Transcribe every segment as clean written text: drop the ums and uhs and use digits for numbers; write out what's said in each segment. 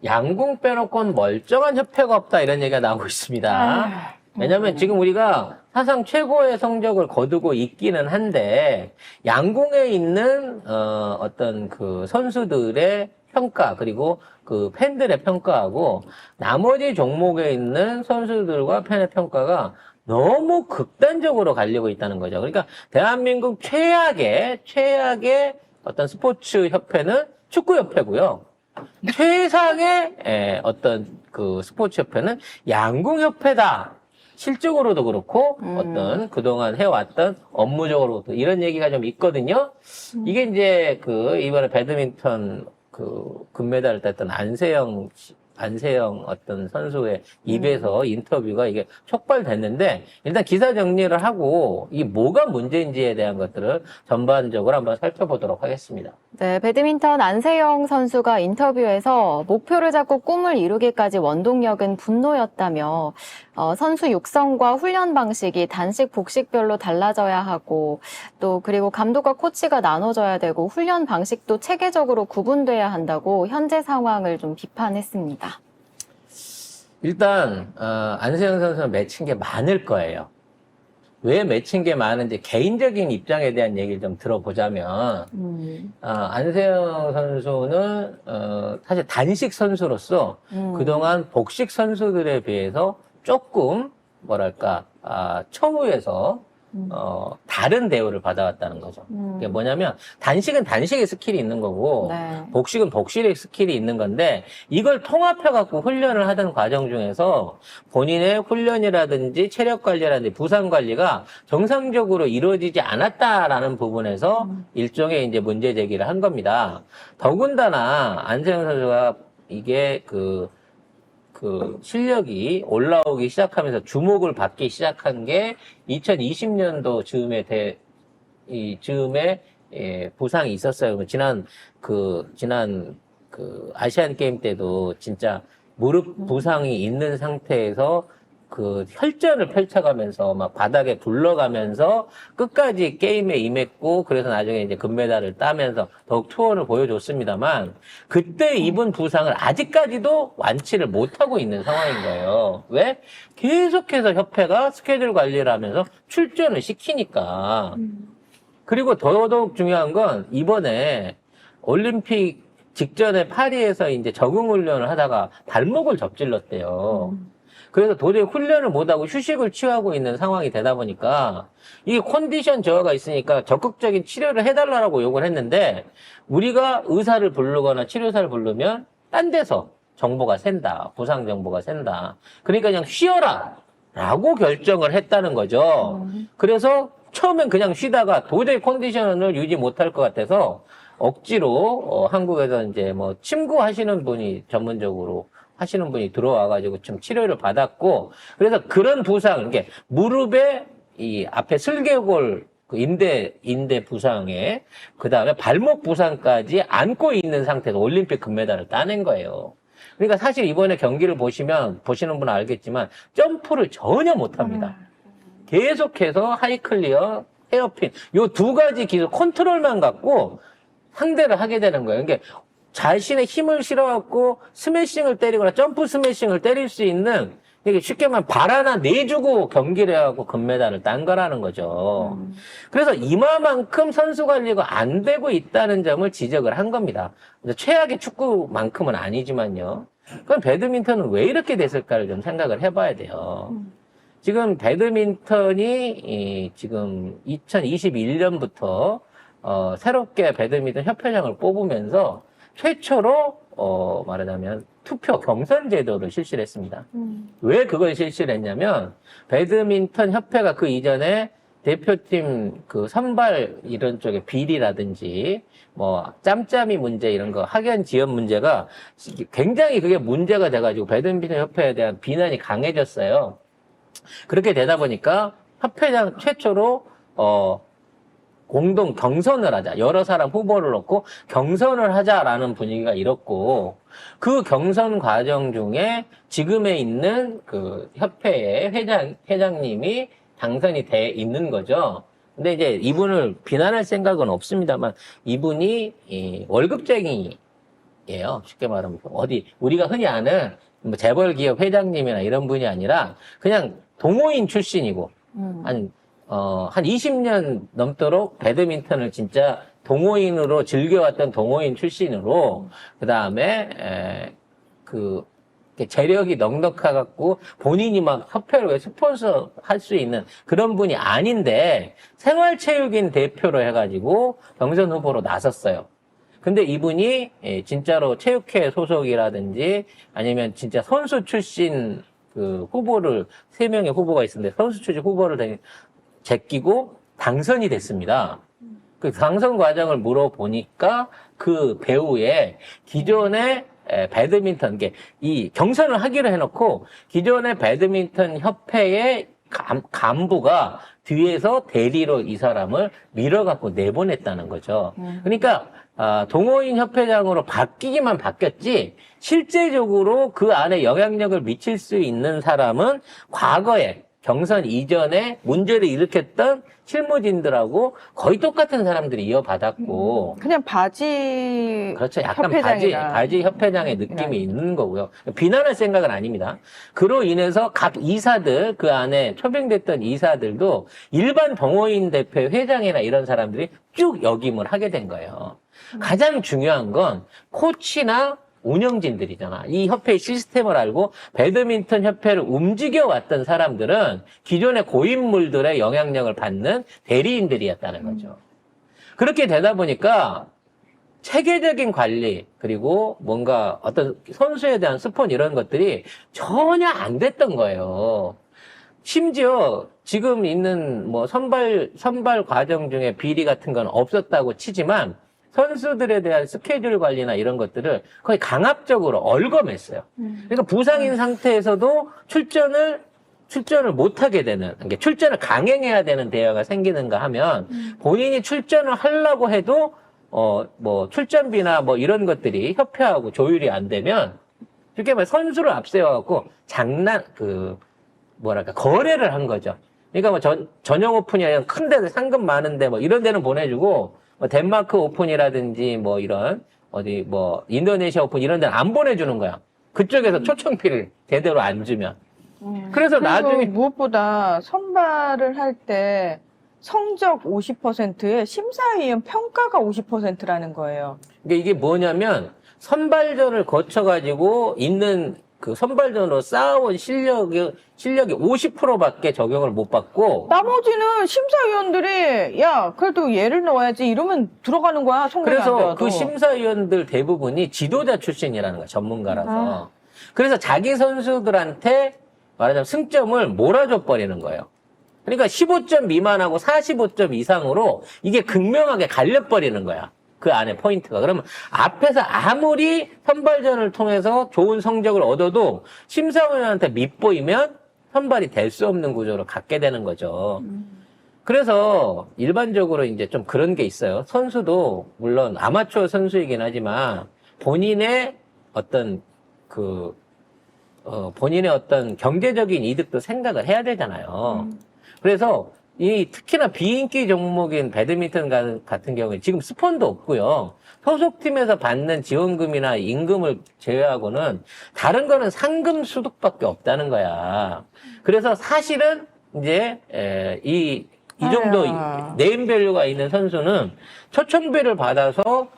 양궁 빼놓고는 멀쩡한 협회가 없다 이런 얘기가 나오고 있습니다. 왜냐하면 지금 우리가 사상 최고의 성적을 거두고 있기는 한데 양궁에 있는 어떤 그 선수들의 평가 그리고 그 팬들의 평가하고 나머지 종목에 있는 선수들과 팬의 평가가 너무 극단적으로 갈리고 있다는 거죠. 그러니까 대한민국 최악의 어떤 스포츠 협회는 축구협회고요. 최상의 어떤 그 스포츠 협회는 양궁협회다. 실적으로도 그렇고 어떤 그동안 해왔던 업무적으로도 이런 얘기가 좀 있거든요. 이게 이제 그 이번에 배드민턴 그 금메달을 땄던 안세영 어떤 선수의 입에서 인터뷰가 이게 촉발됐는데 일단 기사 정리를 하고 이 뭐가 문제인지에 대한 것들을 전반적으로 한번 살펴보도록 하겠습니다. 네, 배드민턴 안세영 선수가 인터뷰에서 목표를 잡고 꿈을 이루기까지 원동력은 분노였다며 선수 육성과 훈련 방식이 단식, 복식별로 달라져야 하고 또 그리고 감독과 코치가 나눠져야 되고 훈련 방식도 체계적으로 구분돼야 한다고 현재 상황을 좀 비판했습니다. 일단 안세영 선수는 맺힌 게 많을 거예요. 왜 맺힌 게 많은지 개인적인 입장에 대한 얘기를 좀 들어보자면 안세영 선수는 사실 단식 선수로서 그동안 복식 선수들에 비해서 조금 뭐랄까 처우에서 다른 대우를 받아왔다는 거죠. 그게 뭐냐면 단식은 단식의 스킬이 있는 거고 네. 복식은 복식의 스킬이 있는 건데 이걸 통합해갖고 훈련을 하던 과정 중에서 본인의 훈련이라든지 체력 관리라든지 부상 관리가 정상적으로 이루어지지 않았다라는 부분에서 일종의 이제 문제 제기를 한 겁니다. 더군다나 안세영 선수가 이게 그 실력이 올라오기 시작하면서 주목을 받기 시작한 게 2020년도 즈음에 부상이 있었어요. 지난 아시안 게임 때도 진짜 무릎 부상이 있는 상태에서 그 혈전을 펼쳐가면서 막 바닥에 굴러가면서 끝까지 게임에 임했고 그래서 나중에 이제 금메달을 따면서 더욱 투혼을 보여줬습니다만 그때 입은 부상을 아직까지도 완치를 못하고 있는 상황인 거예요. 왜? 계속해서 협회가 스케줄 관리를 하면서 출전을 시키니까. 그리고 더더욱 중요한 건 이번에 올림픽 직전에 파리에서 이제 적응 훈련을 하다가 발목을 접질렀대요. 그래서 도저히 훈련을 못하고 휴식을 취하고 있는 상황이 되다 보니까 이게 컨디션 저하가 있으니까 적극적인 치료를 해달라고 요구를 했는데 우리가 의사를 부르거나 치료사를 부르면 딴 데서 정보가 샌다. 부상 정보가 샌다. 그러니까 그냥 쉬어라 라고 결정을 했다는 거죠. 그래서 처음엔 그냥 쉬다가 도저히 컨디션을 유지 못할 것 같아서 억지로 한국에서 이제 뭐 침구하시는 분이 전문적으로 하시는 분이 들어와가지고 좀 치료를 받았고, 그래서 그런 부상, 이게 무릎에 이 앞에 슬개골, 그 인대 부상에, 그 다음에 발목 부상까지 안고 있는 상태에서 올림픽 금메달을 따낸 거예요. 그러니까 사실 이번에 경기를 보시는 분은 알겠지만, 점프를 전혀 못 합니다. 계속해서 하이클리어, 헤어핀, 요 두 가지 기술 컨트롤만 갖고 상대를 하게 되는 거예요. 그러니까 자신의 힘을 실어갖고 스매싱을 때리거나 점프 스매싱을 때릴 수 있는 이게 쉽게 말하면 발 하나 내주고 경기를 해갖고 금메달을 딴 거라는 거죠. 그래서 이마만큼 선수 관리가 안 되고 있다는 점을 지적을 한 겁니다. 최악의 축구만큼은 아니지만요. 그럼 배드민턴은 왜 이렇게 됐을까를 좀 생각을 해봐야 돼요. 지금 배드민턴이 지금 2021년부터 새롭게 배드민턴 협회장을 뽑으면서 최초로 말하자면 투표 경선 제도를 실시를 했습니다. 왜 그걸 실시를 했냐면 배드민턴 협회가 그 이전에 대표팀 그 선발 이런 쪽에 비리라든지 뭐 짬짬이 문제 이런 거 학연 지연 문제가 굉장히 그게 문제가 돼가지고 배드민턴 협회에 대한 비난이 강해졌어요. 그렇게 되다 보니까 협회장 최초로 공동 경선을 하자. 여러 사람 후보를 놓고 경선을 하자라는 분위기가 일었고, 그 경선 과정 중에 지금에 있는 그 협회의 회장님이 당선이 돼 있는 거죠. 근데 이제 이분을 비난할 생각은 없습니다만, 이분이 월급쟁이 쉽게 말하면 어디 우리가 흔히 아는 뭐 재벌 기업 회장님이나 이런 분이 아니라 그냥 동호인 출신이고 한 20년 넘도록 배드민턴을 진짜 동호인으로 즐겨왔던 동호인 출신으로 그 다음에 재력이 넉넉해갖고 본인이 막 협회로 스폰서 할 수 있는 그런 분이 아닌데 생활체육인 대표로 해가지고 경선 후보로 나섰어요. 근데 이분이 진짜로 체육회 소속이라든지 아니면 진짜 선수 출신 그 후보를 3명의 후보가 있었는데 선수 출신 후보를 제끼고 당선이 됐습니다. 그 당선 과정을 물어보니까 그 배우의 기존의 배드민턴, 이 경선을 하기로 해놓고 기존의 배드민턴 협회의 간부가 뒤에서 대리로 이 사람을 밀어갖고 내보냈다는 거죠. 그러니까 동호인 협회장으로 바뀌기만 바뀌었지 실제적으로 그 안에 영향력을 미칠 수 있는 사람은 과거에 경선 이전에 문제를 일으켰던 실무진들하고 거의 똑같은 사람들이 이어받았고. 그냥 바지. 그렇죠. 약간 협회장이라. 바지 협회장의 느낌이 있는 거고요. 비난할 생각은 아닙니다. 그로 인해서 각 이사들, 그 안에 초빙됐던 이사들도 일반 동호인 대표 회장이나 이런 사람들이 쭉 역임을 하게 된 거예요. 가장 중요한 건 코치나 운영진들이잖아. 이 협회의 시스템을 알고 배드민턴 협회를 움직여왔던 사람들은 기존의 고인물들의 영향력을 받는 대리인들이었다는 거죠. 그렇게 되다 보니까 체계적인 관리 그리고 뭔가 어떤 선수에 대한 스폰 이런 것들이 전혀 안 됐던 거예요. 심지어 지금 있는 뭐 선발 과정 중에 비리 같은 건 없었다고 치지만 선수들에 대한 스케줄 관리나 이런 것들을 거의 강압적으로 얼검했어요. 그러니까 부상인 상태에서도 출전을 못하게 되는, 그러니까 출전을 강행해야 되는 대회가 생기는가 하면 본인이 출전을 하려고 해도 뭐 출전비나 뭐 이런 것들이 협회하고 조율이 안 되면 쉽게 말해 선수를 앞세워갖고 거래를 한 거죠. 그러니까 뭐 전용 오픈이나 큰 데들 상금 많은데 뭐 이런 데는 보내주고 뭐 덴마크 오픈이라든지 뭐 이런 인도네시아 오픈 이런 데는 안 보내주는 거야. 그쪽에서 초청비를 제대로 안 주면. 그래서 나중에 무엇보다 선발을 할 때 성적 50%에 심사위원 평가가 50%라는 거예요. 이게 뭐냐면 선발전을 거쳐가지고 있는 그 선발전으로 쌓아온 실력이 50%밖에 적용을 못 받고 나머지는 심사위원들이 야 그래도 얘를 넣어야지 이러면 들어가는 거야. 성적이 안 그래서 좋아도. 그 심사위원들 대부분이 지도자 출신이라는 거야. 전문가라서. 그래서 자기 선수들한테 말하자면 승점을 몰아줘 버리는 거예요. 그러니까 15점 미만하고 45점 이상으로 이게 극명하게 갈려버리는 거야. 그 안에 포인트가. 그러면 앞에서 아무리 선발전을 통해서 좋은 성적을 얻어도 심사위원한테 밉보이면 선발이 될 수 없는 구조로 갖게 되는 거죠. 그래서 일반적으로 이제 좀 그런 게 있어요. 선수도 물론 아마추어 선수이긴 하지만 본인의 어떤 본인의 어떤 경제적인 이득도 생각을 해야 되잖아요. 그래서 특히나 비인기 종목인 배드민턴 같은 경우에 지금 스폰도 없고요. 소속팀에서 받는 지원금이나 임금을 제외하고는 다른 거는 상금 소득밖에 없다는 거야. 그래서 사실은 이제 이 정도 네임밸류가 있는 선수는 초청비를 받아서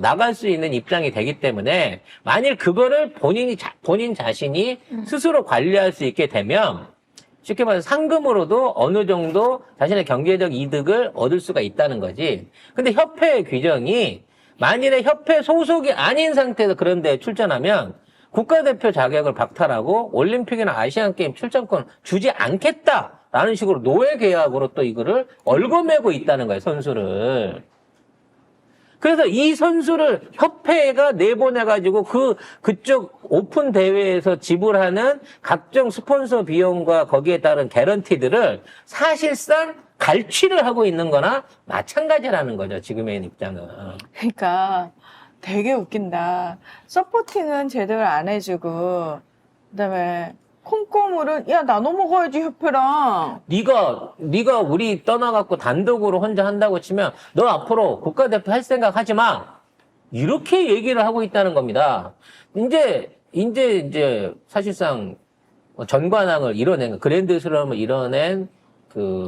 나갈 수 있는 입장이 되기 때문에 만일 그거를 본인 자신이 스스로 관리할 수 있게 되면 쉽게 말해서 상금으로도 어느 정도 자신의 경제적 이득을 얻을 수가 있다는 거지. 근데 협회의 규정이 만일에 협회 소속이 아닌 상태에서 그런 데에 출전하면 국가대표 자격을 박탈하고 올림픽이나 아시안게임 출전권 주지 않겠다라는 식으로 노예 계약으로 또 이거를 얽어매고 있다는 거예요, 선수를. 그래서 이 선수를 협회가 내보내가지고 그쪽 오픈 대회에서 지불하는 각종 스폰서 비용과 거기에 따른 개런티들을 사실상 갈취를 하고 있는 거나 마찬가지라는 거죠, 지금의 입장은. 그러니까 되게 웃긴다. 서포팅은 제대로 안 해주고 그다음에 콩고물은 야 나눠 먹어야지 협회랑. 네가 우리 떠나갖고 단독으로 혼자 한다고 치면 너 앞으로 국가대표 할 생각 하지 마. 이렇게 얘기를 하고 있다는 겁니다. 이제 사실상 전관왕을 이뤄낸, 그랜드슬럼을 이뤄낸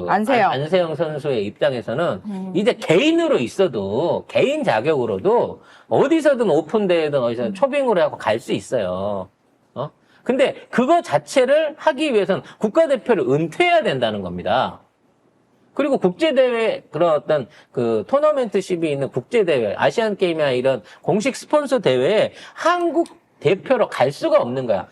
안세영 선수의 입장에서는 이제 개인으로 있어도, 개인 자격으로도 어디서든 오픈 대회든 어디서든 초빙으로 하고 갈 수 있어요. 근데 그거 자체를 하기 위해서는 국가대표를 은퇴해야 된다는 겁니다. 그리고 국제대회, 그런 어떤 토너먼트십이 있는 국제대회, 아시안게임이나 이런 공식 스폰서 대회에 한국 대표로 갈 수가 없는 거야.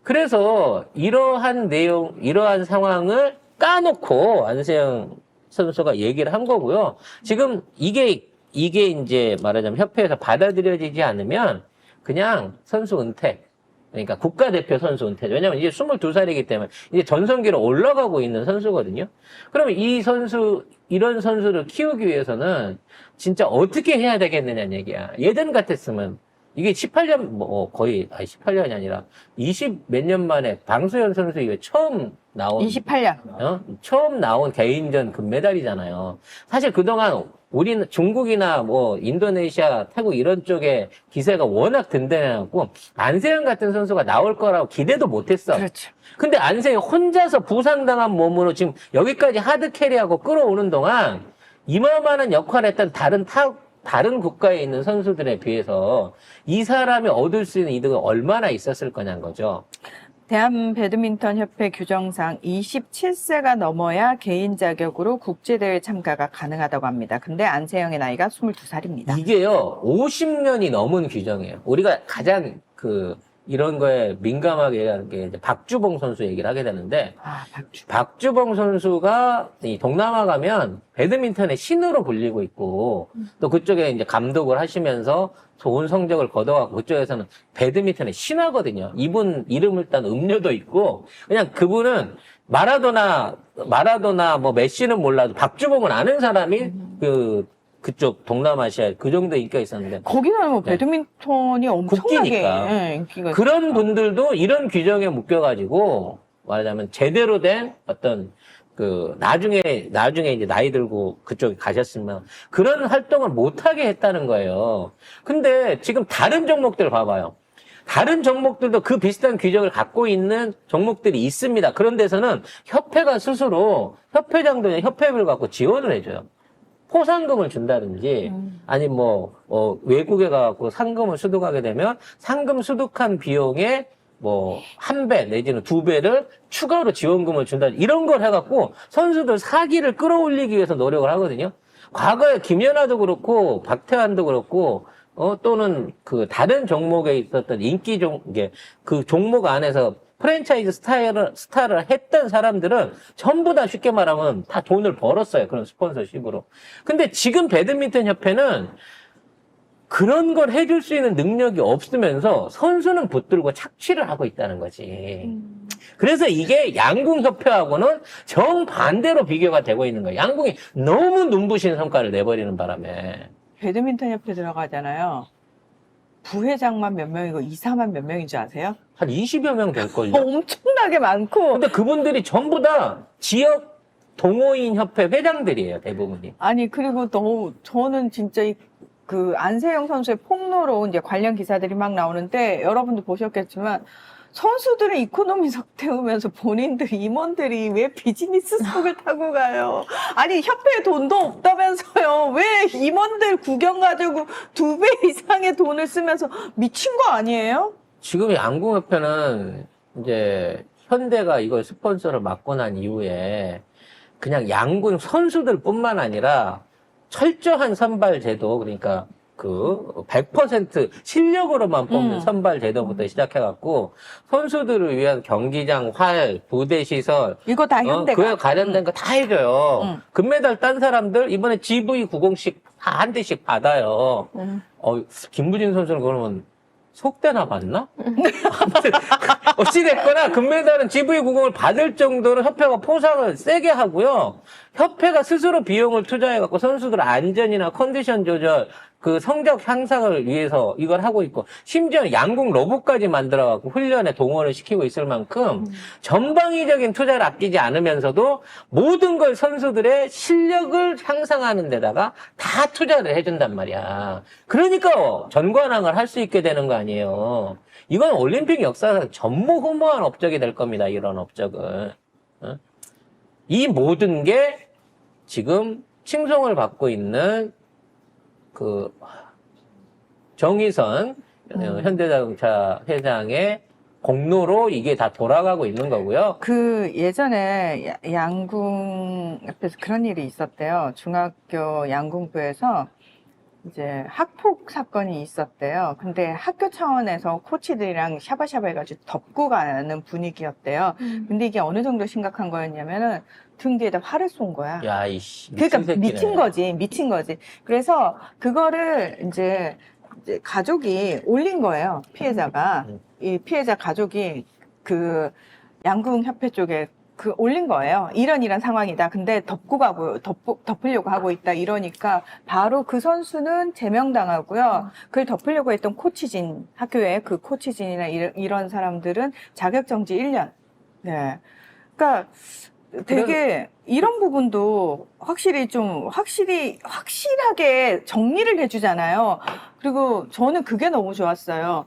그래서 이러한 상황을 까놓고 안세영 선수가 얘기를 한 거고요. 지금 이게 이제 말하자면 협회에서 받아들여지지 않으면 그냥 선수 은퇴. 그러니까 국가대표 선수 은퇴. 왜냐면 이제 22살이기 때문에 이제 전성기로 올라가고 있는 선수거든요. 그러면 이런 선수를 키우기 위해서는 진짜 어떻게 해야 되겠느냐는 얘기야. 예전 같았으면 이게 18년, 거의, 18년이 아니라 20 몇 년 만에 방수현 선수 이후에 처음 나온. 28년. 처음 나온 개인전 금메달이잖아요. 사실 그동안 우리는 중국이나 인도네시아, 태국 이런 쪽에 기세가 워낙 든든해갖고 안세영 같은 선수가 나올 거라고 기대도 못했어. 그렇죠. 근데 안세영 혼자서 부상당한 몸으로 지금 여기까지 하드 캐리하고 끌어오는 동안 이만한 역할을 했던 다른 국가에 있는 선수들에 비해서 이 사람이 얻을 수 있는 이득은 얼마나 있었을 거냐는 거죠. 대한배드민턴협회 규정상 27세가 넘어야 개인 자격으로 국제대회 참가가 가능하다고 합니다. 근데 안세영의 나이가 22살입니다. 이게요, 50년이 넘은 규정이에요. 우리가 가장 이런 거에 민감하게 하는 게 이제 박주봉 선수 얘기를 하게 되는데, 박주봉 선수가 이 동남아 가면 배드민턴의 신으로 불리고 있고, 또 그쪽에 이제 감독을 하시면서 좋은 성적을 거둬갖고 그쪽에서는 배드민턴의 신하거든요. 이분 이름을 딴 음료도 있고, 그냥 그분은 마라도나 메시는 몰라도 박주봉을 아는 사람이 그쪽 동남아시아 그 정도 인기가 있었는데 거기는 배드민턴이 엄청나게 국기니까. 인기가 그런 있어요. 분들도 이런 규정에 묶여가지고 말하자면 제대로 된 어떤 나중에 이제 나이 들고 그쪽에 가셨으면 그런 활동을 못하게 했다는 거예요. 근데 지금 다른 종목들 봐봐요. 다른 종목들도 그 비슷한 규정을 갖고 있는 종목들이 있습니다. 그런 데서는 협회가 스스로 협회장도 협회비를 갖고 지원을 해줘요. 포상금을 준다든지, 아니 외국에 가갖고 상금을 수득하게 되면 상금 수득한 비용에 1배 내지는 2배를 추가로 지원금을 준다. 이런 걸 해갖고 선수들 사기를 끌어올리기 위해서 노력을 하거든요. 과거에 김연아도 그렇고, 박태환도 그렇고, 또는 다른 종목에 있었던 그 종목 안에서 프랜차이즈 스타를 했던 사람들은 전부 다 쉽게 말하면 다 돈을 벌었어요. 그런 스폰서십으로. 근데 지금 배드민턴 협회는 그런 걸 해줄 수 있는 능력이 없으면서 선수는 붙들고 착취를 하고 있다는 거지. 그래서 이게 양궁협회하고는 정반대로 비교가 되고 있는 거예요. 양궁이 너무 눈부신 성과를 내버리는 바람에. 배드민턴협회 들어가잖아요. 부회장만 몇 명이고 이사만 몇 명인 줄 아세요? 한 20여 명 될걸요. 엄청나게 많고. 근데 그분들이 전부 다 지역 동호인 협회 회장들이에요, 대부분이. 아니, 그리고 저는 진짜 안세영 선수의 폭로로 이제 관련 기사들이 막 나오는데 여러분도 보셨겠지만 선수들은 이코노미석 태우면서 본인들 임원들이 왜 비즈니스석을 타고 가요? 아니 협회에 돈도 없다면서요. 왜 임원들 구경 가지고 2배 이상의 돈을 쓰면서 미친 거 아니에요? 지금 양궁협회는 이제 현대가 이걸 스폰서를 맡고 난 이후에 그냥 양궁 선수들뿐만 아니라 철저한 선발 제도, 그러니까 100% 실력으로만 뽑는 선발 제도부터 시작해갖고 선수들을 위한 경기장, 활, 부대 시설 이거 다 현대가. 그에 관련된 거 다 해줘요. 금메달 딴 사람들 이번에 GV90씩 다 한 대씩 받아요. 김부진 선수는 그러면 속대나 받나? 어찌됐거나 금메달은 GV90을 받을 정도로 협회가 포상을 세게 하고요. 협회가 스스로 비용을 투자해갖고 선수들 안전이나 컨디션 조절, 그 성적 향상을 위해서 이걸 하고 있고, 심지어 양궁 로봇까지 만들어갖고 훈련에 동원을 시키고 있을 만큼 전방위적인 투자를 아끼지 않으면서도 모든 걸 선수들의 실력을 향상하는 데다가 다 투자를 해준단 말이야. 그러니까 전관왕을 할 수 있게 되는 거 아니에요. 이건 올림픽 역사상 전무후무한 업적이 될 겁니다. 이런 업적은. 어? 이 모든 게 지금 칭송을 받고 있는 그 정의선 현대자동차 회장의 공로로 이게 다 돌아가고 있는 거고요. 그 예전에 양궁 옆에서 그런 일이 있었대요. 중학교 양궁부에서 이제 학폭 사건이 있었대요. 근데 학교 차원에서 코치들이랑 샤바샤바 해가지고 덮고 가는 분위기였대요. 근데 이게 어느 정도 심각한 거였냐면은 등 뒤에다 활을 쏜 거야. 야, 이씨. 그러니까 미친 새끼네. 미친 거지. 그래서 그거를 이제 가족이 올린 거예요. 피해자가. 이 피해자 가족이 그 양궁협회 쪽에 그 올린 거예요. 이런 상황이다. 근데 덮으려고 하고 있다. 이러니까 바로 그 선수는 제명당하고요. 그걸 덮으려고 했던 코치진, 학교에 그 코치진이나 이런 사람들은 자격정지 1년. 네. 그러니까 되게 이런 부분도 확실하게 정리를 해주잖아요. 그리고 저는 그게 너무 좋았어요.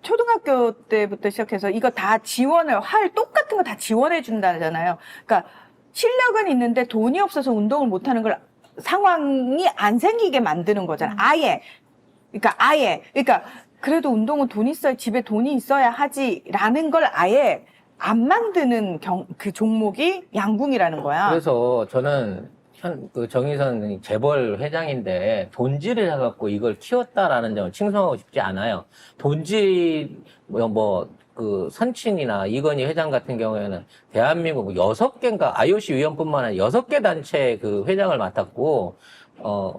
초등학교 때부터 시작해서 이거 다 똑같은 거 다 지원해 준다잖아요. 그러니까 실력은 있는데 돈이 없어서 운동을 못하는 걸 상황이 안 생기게 만드는 거잖아요. 그러니까 그래도 운동은 집에 돈이 있어야 하지라는 걸 아예 안 만드는 그 종목이 양궁이라는 거야. 그래서 저는 그 정의선 재벌 회장인데 돈질을 해갖고 이걸 키웠다라는 점을 칭송하고 싶지 않아요. 그 선친이나 이건희 회장 같은 경우에는 대한민국 6개인가 IOC 위원뿐만 아니라 6개 단체 그 회장을 맡았고,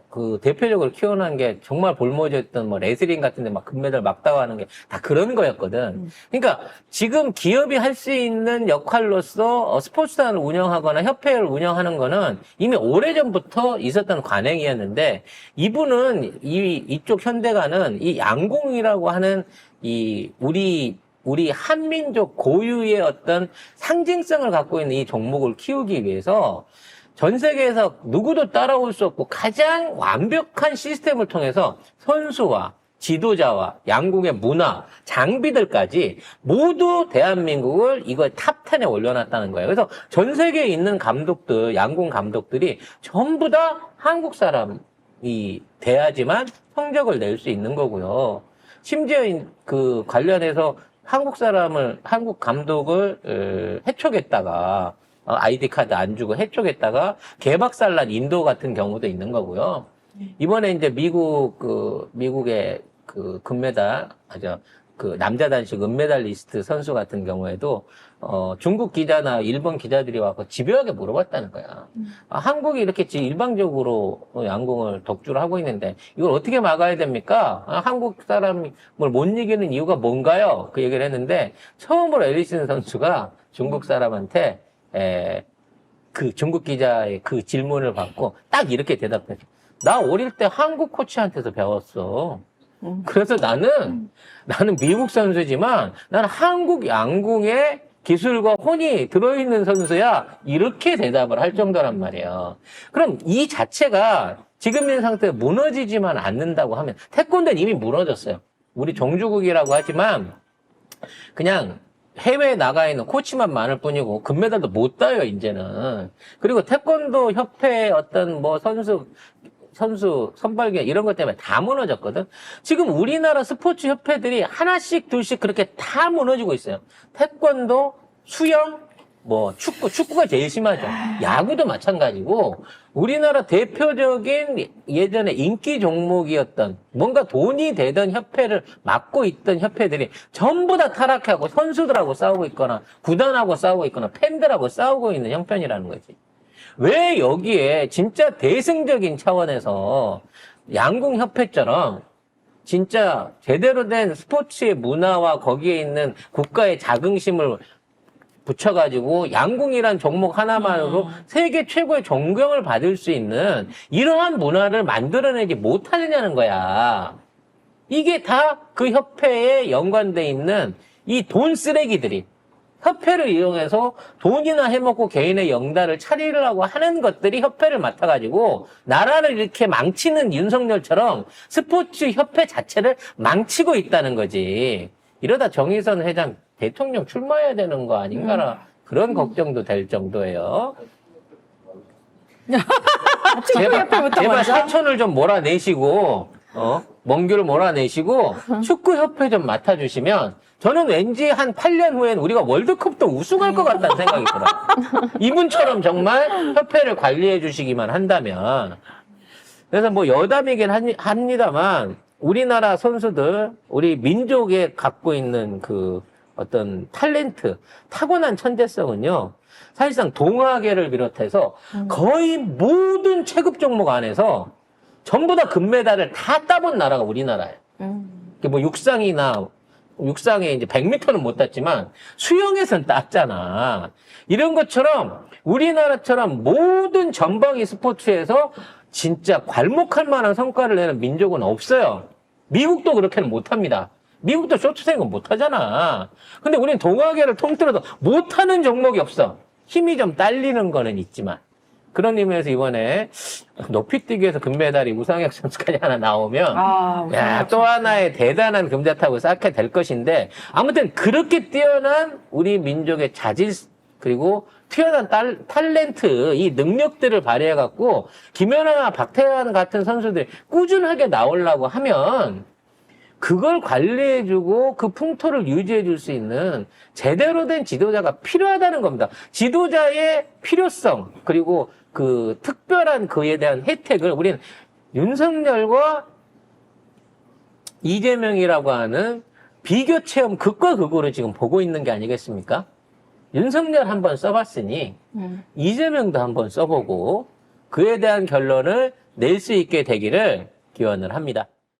그 대표적으로 키워난 게 정말 볼모졌던 뭐 레슬링 같은데 막 금메달 막 따가는 게 다 그런 거였거든. 그러니까 지금 기업이 할 수 있는 역할로서 스포츠단을 운영하거나 협회를 운영하는 거는 이미 오래전부터 있었던 관행이었는데, 이분은 이쪽 현대가는 이 양궁이라고 하는 우리 한민족 고유의 어떤 상징성을 갖고 있는 이 종목을 키우기 위해서 전 세계에서 누구도 따라올 수 없고 가장 완벽한 시스템을 통해서 선수와 지도자와 양궁의 문화, 장비들까지 모두 대한민국을 이거 탑10에 올려놨다는 거예요. 그래서 전 세계에 있는 감독들, 양궁 감독들이 전부 다 한국 사람이 돼야지만 성적을 낼 수 있는 거고요. 심지어 그 관련해서 한국 감독을 해촉했다가 아이디 카드 안 주고 해촉했다가 개박살난 인도 같은 경우도 있는 거고요. 이번에 이제 미국의 그 금메달, 그 남자 단식 은메달리스트 선수 같은 경우에도 중국 기자나 일본 기자들이 와서 집요하게 물어봤다는 거야. 한국이 이렇게 일방적으로 양궁을 독주를 하고 있는데 이걸 어떻게 막아야 됩니까? 한국 사람을 못 이기는 이유가 뭔가요? 그 얘기를 했는데 처음으로 에리슨 선수가 중국 사람한테 그 중국 기자의 그 질문을 받고 딱 이렇게 대답했어. 나 어릴 때 한국 코치한테서 배웠어. 그래서 나는 미국 선수지만 나는 한국 양궁의 기술과 혼이 들어있는 선수야. 이렇게 대답을 할 정도란 말이에요. 그럼 이 자체가 지금 있는 상태에 무너지지만 않는다고 하면 태권도는 이미 무너졌어요. 우리 종주국이라고 하지만 그냥 해외에 나가 있는 코치만 많을 뿐이고 금메달도 못 따요 이제는. 그리고 태권도 협회의 어떤 뭐 선수 선발기획 이런 것 때문에 다 무너졌거든. 지금 우리나라 스포츠 협회들이 하나씩 둘씩 그렇게 다 무너지고 있어요. 태권도, 수영, 뭐 축구가 제일 심하죠. 야구도 마찬가지고 우리나라 대표적인 예전에 인기 종목이었던 뭔가 돈이 되던 협회를 맡고 있던 협회들이 전부 다 타락하고 선수들하고 싸우고 있거나 구단하고 싸우고 있거나 팬들하고 싸우고 있는 형편이라는 거지. 왜 여기에 진짜 대승적인 차원에서 양궁협회처럼 진짜 제대로 된 스포츠의 문화와 거기에 있는 국가의 자긍심을 붙여가지고 양궁이란 종목 하나만으로 세계 최고의 존경을 받을 수 있는 이러한 문화를 만들어내지 못하느냐는 거야. 이게 다 그 협회에 연관돼 있는 이 돈 쓰레기들이 협회를 이용해서 돈이나 해먹고 개인의 영달을 차리려고 하는 것들이 협회를 맡아가지고 나라를 이렇게 망치는 윤석열처럼 스포츠 협회 자체를 망치고 있다는 거지. 이러다 정의선 회장 대통령 출마해야 되는 거 아닌가라 그런 걱정도 될 정도예요. 제발 사촌을 좀 몰아내시고 멍규를 몰아내시고 축구협회 좀 맡아주시면 저는 왠지 한 8년 후엔 우리가 월드컵도 우승할 것 같다는 생각이 들어요. 이분처럼 정말 협회를 관리해 주시기만 한다면. 그래서 뭐 여담이긴 합니다만 우리나라 선수들, 우리 민족에 갖고 있는 그 어떤 탤런트, 타고난 천재성은요. 사실상 동아계를 비롯해서 거의 모든 체급 종목 안에서 전부 다 금메달을 다 따본 나라가 우리나라예요. 뭐 육상에 이제 100m는 못 땄지만 수영에서는 땄잖아. 이런 것처럼 우리나라처럼 모든 전방위 스포츠에서 진짜 괄목할 만한 성과를 내는 민족은 없어요. 미국도 그렇게는 못합니다. 미국도 쇼트트랙은 못하잖아. 근데 우리는 동아계를 통틀어도 못하는 종목이 없어. 힘이 좀 딸리는 거는 있지만. 그런 의미에서 이번에 높이뛰기에서 금메달이 우상혁 선수까지 하나 나오면 야, 또 하나의 대단한 금자탑을 쌓게 될 것인데 아무튼 그렇게 뛰어난 우리 민족의 자질 그리고 뛰어난 탤런트 이 능력들을 발휘해갖고 김연아나 박태환 같은 선수들이 꾸준하게 나오려고 하면 그걸 관리해주고 그 풍토를 유지해줄 수 있는 제대로 된 지도자가 필요하다는 겁니다. 지도자의 필요성 그리고 그 특별한 그에 대한 혜택을 우리는 윤석열과 이재명이라고 하는 비교 체험 극과 극으로 지금 보고 있는 게 아니겠습니까? 윤석열 한번 써봤으니 이재명도 한번 써보고 그에 대한 결론을 낼 수 있게 되기를 기원을 합니다.